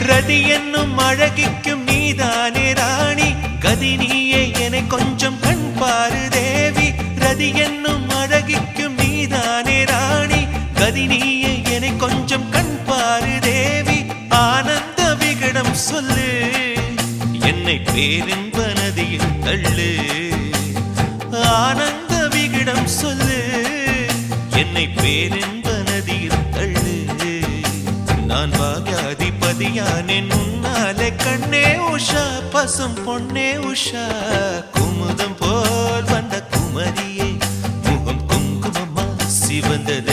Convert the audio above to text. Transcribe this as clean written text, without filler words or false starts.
ரதி என்னும் அழகிக்கும் நீதானே ராணி கதி நீயே என கொஞ்சம் கண் பாரு தேவி ரதி என்னும் அழகிக்கும் நீதானே ராணி கதி நீயே என கொஞ்சம் கண் பாரு தேவி ஆனந்த விகடம் சொல்லு என்னை பேரின்ப நதியில் தள்ளு ஆனந்த விகடம் சொல்லு என்னை பேரின்ப நதியில் தள்ளு நான் பாக்யாதிபதியானேன் உன்னாலே கண்ணே உஷா பசும் பொன்னே உஷா குமுதம் போல் வந்த குமரியே முகம் குங்குமமா சிவந்தது